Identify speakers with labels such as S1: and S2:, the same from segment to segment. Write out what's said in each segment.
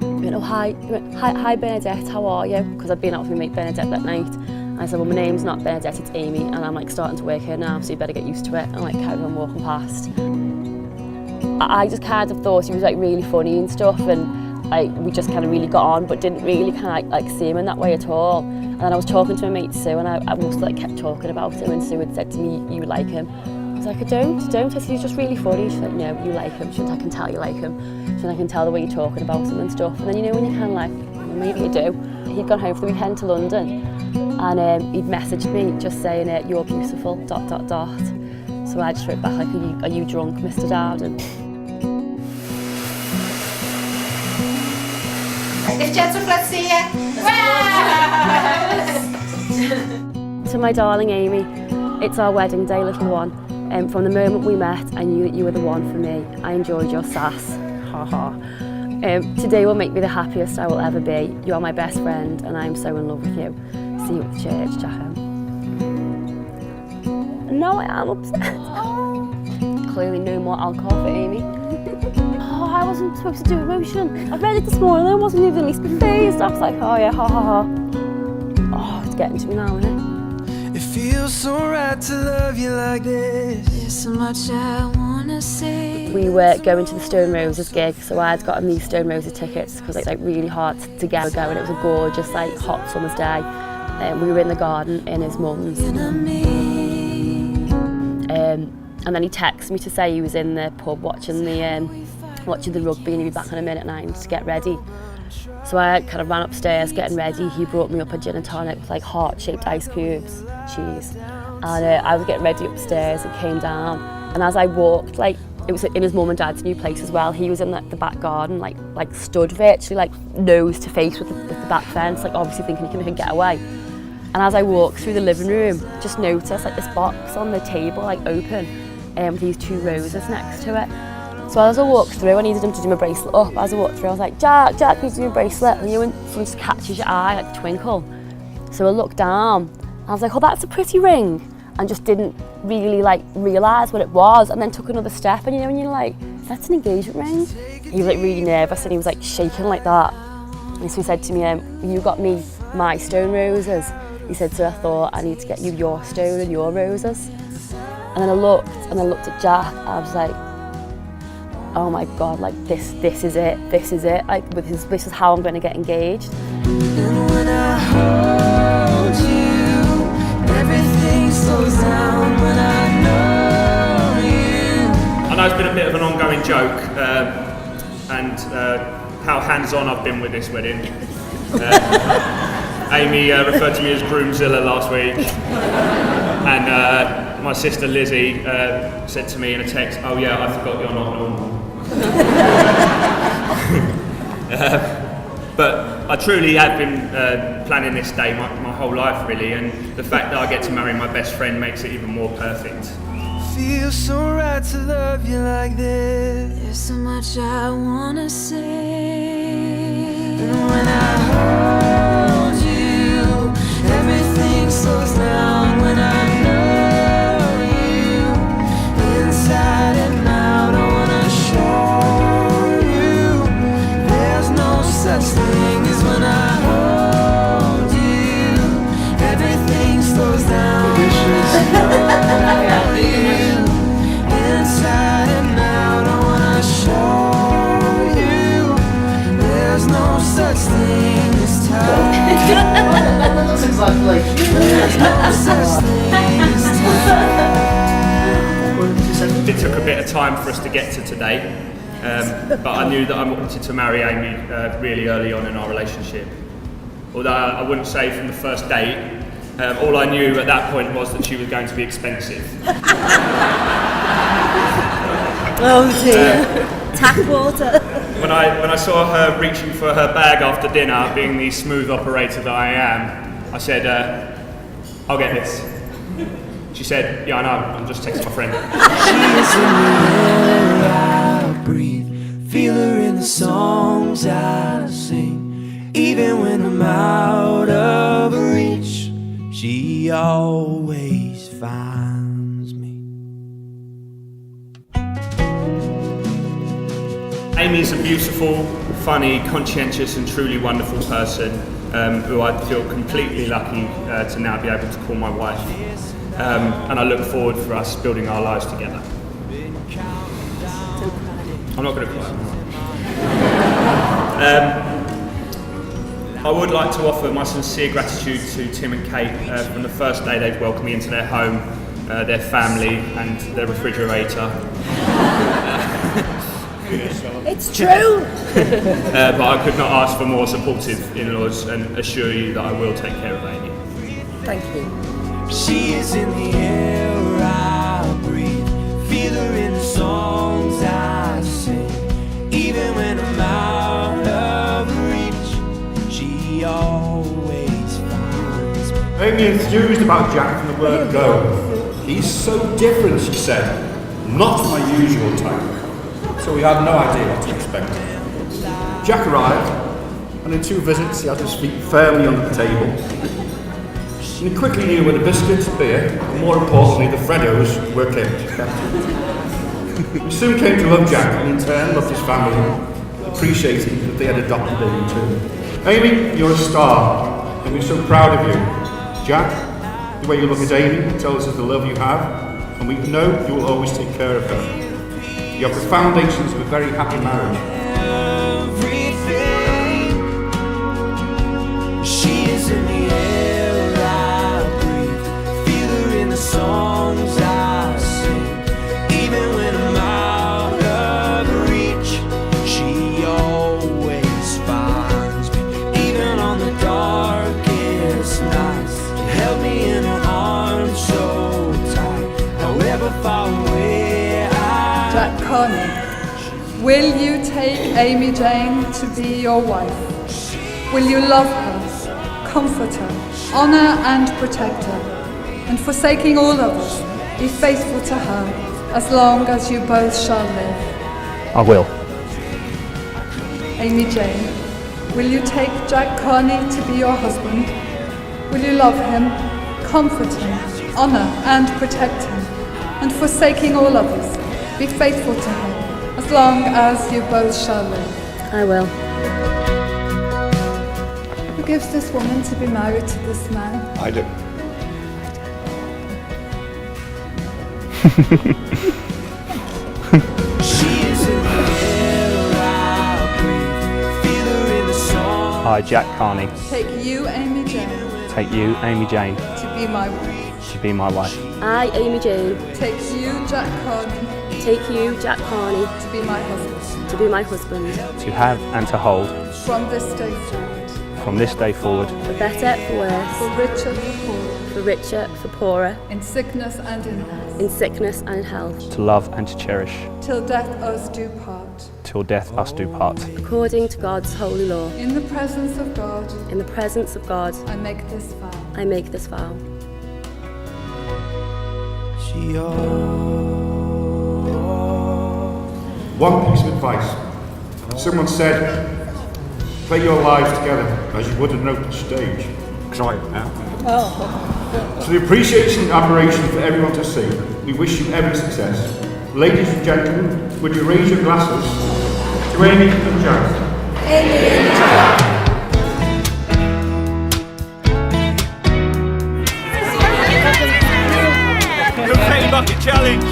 S1: He went, oh hi, he went, hi Bernadette, how are you? Because I'd been out with my mate Bernadette that night. And I said, well, my name's not Bernadette, it's Amy, and I'm like starting to work here now, so you better get used to it. And like carried on walking past. I just kind of thought he was like really funny and stuff, and like we just kind of really got on, but didn't really kind of like see him in that way at all. And then I was talking to my mate Sue, and I must like kept talking about him, and Sue had said to me, you like him. I was like, I don't. I said, he's just really funny. She's like, no, you like him. She said, I can tell you like him. She said, I can tell the way you're talking about him and stuff. And then, you know, when you're kind of like, well, maybe you do. He'd gone home for the weekend to London, and he'd messaged me just saying, you're beautiful, ... So I just wrote back like, are you drunk, Mr. Dowden?
S2: If gentlemen, let's see you.
S1: To my darling Amy, it's our wedding day, little one. From the moment we met, I knew that you were the one for me. I enjoyed your sass. Ha ha. Today will make me the happiest I will ever be. You are my best friend, and I am so in love with you. See you at the church, Jacko. No, I am upset. Clearly no more alcohol for Amy. Oh, I wasn't supposed to do emotion. I read it this morning and I wasn't even the least bit phased. I was like, oh yeah, ha ha ha. Oh, it's getting to me now, isn't it?
S3: It feels so right to love you like this.
S4: There's so much I wanna say.
S1: We were going to the Stone Roses gig, so I'd gotten these Stone Roses tickets because it's like really hard to get going. It was a gorgeous, like hot summer's day. We were in the garden in his mum's. And then he texted me to say he was in the pub watching the rugby and he'd be back in a minute 9 to get ready. So I kind of ran upstairs getting ready. He brought me up a gin and tonic with like heart-shaped ice cubes, cheese. And I was getting ready upstairs and came down. And as I walked, like it was in his mum and dad's new place as well, he was in the back garden, like stood virtually like nose to face with the back fence, like obviously thinking he can get away. And as I walked through the living room, just noticed like this box on the table, like open, with these 2 roses next to it. So as I walked through, I needed him to do my bracelet up. As I walked through, I was like, Jack, can you do my bracelet? And you know when someone just catches your eye, like twinkle. So I looked down, and I was like, oh, that's a pretty ring. And just didn't really like realise what it was, and then took another step, and you know when you're like, that's an engagement ring? He was like really nervous, and he was like shaking like that. And so he said to me, you got me my stone roses. He said, so I thought I need to get you your stone and your roses. And then I looked at Jack, and I was like, oh my God, like this is it, like this is how I'm going to get engaged.
S3: And when I hold you, everything slows down when I know you.
S5: I know it's been a bit of an ongoing joke, and how hands-on I've been with this wedding. Amy referred to me as Groomzilla last week, and my sister Lizzie said to me in a text, oh yeah, I forgot you're not normal. But I truly have been planning this day my whole life really, and the fact that I get to marry my best friend makes it even more perfect.
S3: Feels so right to love you like this.
S4: There's so much I wanna say.
S3: And when I hold you, everything slows down when I know you. Inside and out, I wanna show you. There's no such thing as when I hold you. Everything slows down when I know you. Inside and out, I wanna show you. There's no such thing as time.
S6: That's exactly.
S3: There's no such thing as time.
S5: It took a bit of time for us to get to today, but I knew that I wanted to marry Amy really early on in our relationship. Although I wouldn't say from the first date, all I knew at that point was that she was going to be expensive.
S1: Oh dear, tap water.
S5: When I saw her reaching for her bag after dinner, being the smooth operator that I am, I said, I'll get this. She said, yeah, I know, I'm just texting my friend.
S3: She's in the air I breathe, feel her in the songs I sing. Even when I'm out of reach, she always finds me.
S5: Amy's a beautiful, funny, conscientious and truly wonderful person who I feel completely lucky to now be able to call my wife. And I look forward for us building our lives together. I'm not going to cry. I would like to offer my sincere gratitude to Tim and Kate from the first day they've welcomed me into their home, their family and their refrigerator.
S7: It's true!
S5: But I could not ask for more supportive in-laws and assure you that I will take care of Amy.
S7: Thank you.
S3: She is in the air I breathe, feel her in the songs I sing. Even when I'm out of reach, she always finds me.
S8: Amy enthused about Jack from the word go. He's so different, she said. Not my usual type. So we had no idea what to expect. Jack arrived, and in 2 visits he had his feet firmly under the table. And he quickly knew where the biscuits, beer, and more importantly the Freddos were kept. He soon came to love Jack, and in turn loved his family, appreciating that they had adopted him too. Amy, you're a star, and we're so proud of you. Jack, the way you look at Amy tells us the love you have, and we know you will always take care of her. You have the foundations of a very happy marriage.
S3: Everything. She is in the air I breathe, feel her in the songs I sing. Even when I'm out of reach, she always finds me. Even on the darkest nights, she held me in her arms so tight. However far away
S9: Jack Carney, will you take Amy Jane to be your wife? Will you love her, comfort her, honour and protect her, and forsaking all others, be faithful to her as long as you both shall live?
S10: I will.
S9: Amy Jane, will you take Jack Carney to be your husband? Will you love him, comfort him, honour and protect him, and forsaking all others, be faithful to him, as long as you both shall live?
S1: I will.
S9: Who gives this woman to be married to this man?
S8: I do.
S3: she is in the air I breathe, feel her in the song.
S10: I, Jack Carney,
S9: Take you, Amy Jane,
S10: take you, Amy Jane,
S9: to be my wife.
S10: to be my wife.
S1: I, Amy Jane,
S9: Take you, Jack Carney,
S1: take you, Jack Carney,
S9: to be my husband.
S1: to be my husband,
S10: To have and to hold,
S9: From this day forward,
S10: from this day forward,
S1: for better, for worse,
S9: for richer, for poorer,
S1: for richer, for poorer,
S9: in sickness and in health,
S1: in sickness and in health,
S10: to love and to cherish,
S9: till death us do part.
S10: till death us do part.
S1: according to God's holy law.
S9: In the presence of God,
S1: In the presence of God,
S9: I make this vow.
S1: I make this vow.
S3: She
S8: One piece of advice. Someone said, play your lives together as you would a note on stage. Try it now. So the appreciation and admiration for everyone to see, we wish you every success. Ladies and gentlemen, would you raise your glasses to Amy and Jack?
S5: Confetti bucket challenge!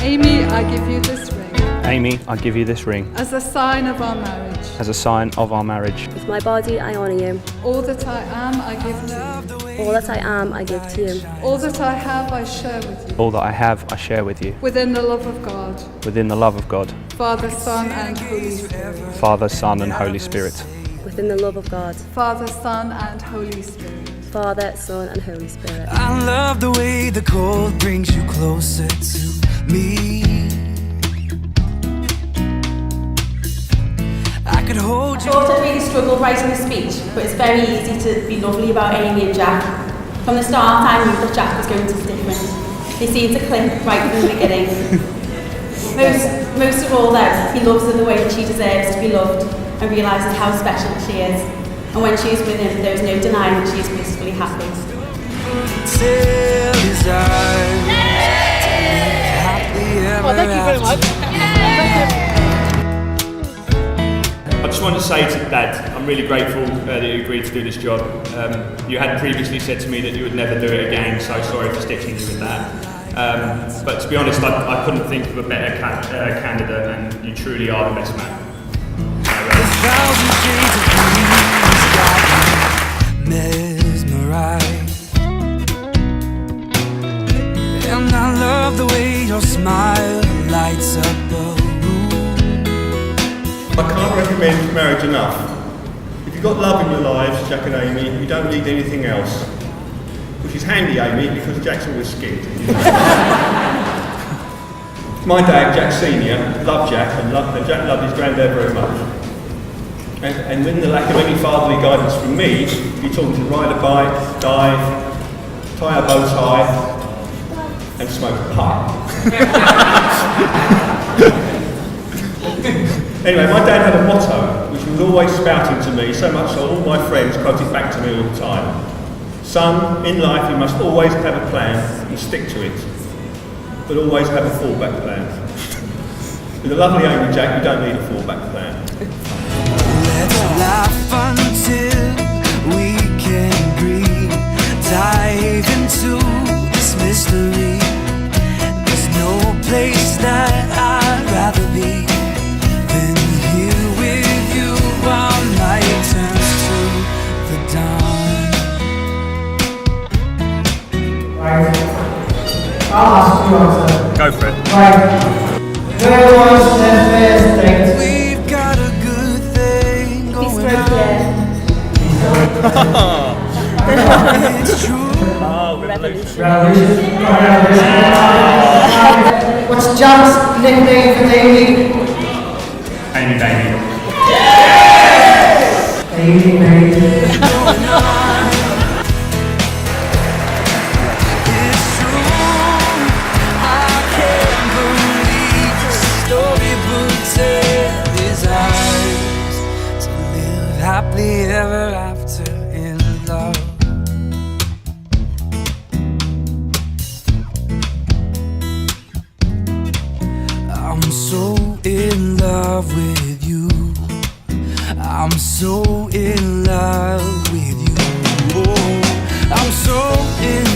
S9: Amy, I give you this ring
S10: Amy, I give you this ring
S9: as a sign of our marriage.
S10: as a sign of our marriage.
S1: With my body, I honour you.
S9: All that I am, I give to
S1: All that I am, I give to you.
S9: you. All that I have, I share with you.
S10: All that I have, I share with you.
S9: Within the love of God,
S10: Within the love of God,
S9: Father, Son, and Holy Spirit.
S10: Father, Son, and Holy Spirit.
S1: Within the love of God,
S9: Father, Son, and Holy Spirit.
S1: Father, Son, and Holy Spirit.
S3: I love the way the cold brings you closer to me. I could hold
S2: I
S3: you.
S2: thought I'd really struggled writing a speech, but it's very easy to be lovely about Amy and Jack. From the start, I knew that Jack was going to be different. They seemed to click right from the beginning. Most of all, though, he loves her the way that she deserves to be loved and realises how special she is. And when she is with him, there is no denying that she is blissfully happy.
S3: tell his eyes to live happily ever
S1: Thank you very much.
S5: I just want to say to Dad, I'm really grateful that you agreed to do this job. You had previously said to me that you would never do it again, so sorry for stitching you with that. But to be honest, I couldn't think of a better candidate, and you truly are the best man.
S3: Mesmerized, and I love the way your smile lights up a room.
S8: I can't recommend marriage enough. If you've got love in your lives, Jack and Amy, you don't need anything else. Which is handy, Amy, because Jack's always skinned. My dad, Jack Senior, loved Jack, and Jack loved his granddad very much. And in the lack of any fatherly guidance from me, he taught him to ride a bike, dive, tie a bow tie, and smoke a pipe. Anyway, my dad had a motto, which he was always spouting to me, so much so all my friends quoted back to me all the time. Son, in life you must always have a plan and stick to it, but always have a fallback plan. With a lovely Amy, Jack, you don't need a fallback plan.
S3: Let's laugh until we can breathe. Dive into this mystery. There's no place that I'd rather be than here with you while night turns to the dawn.
S6: Right. I'll ask you answer.
S5: Go for it.
S6: Right. Where was the first date?
S3: We've got a good thing going
S2: Bespoke,
S3: on. It's true.
S6: What's Jack's nickname for Davey?
S5: Amy Baby.
S6: Davey, baby.
S3: It's true. I can't believe the storybook tells his eyes to live happily ever after in love. I'm so in love with you. I'm so in love with you. Oh, I'm so in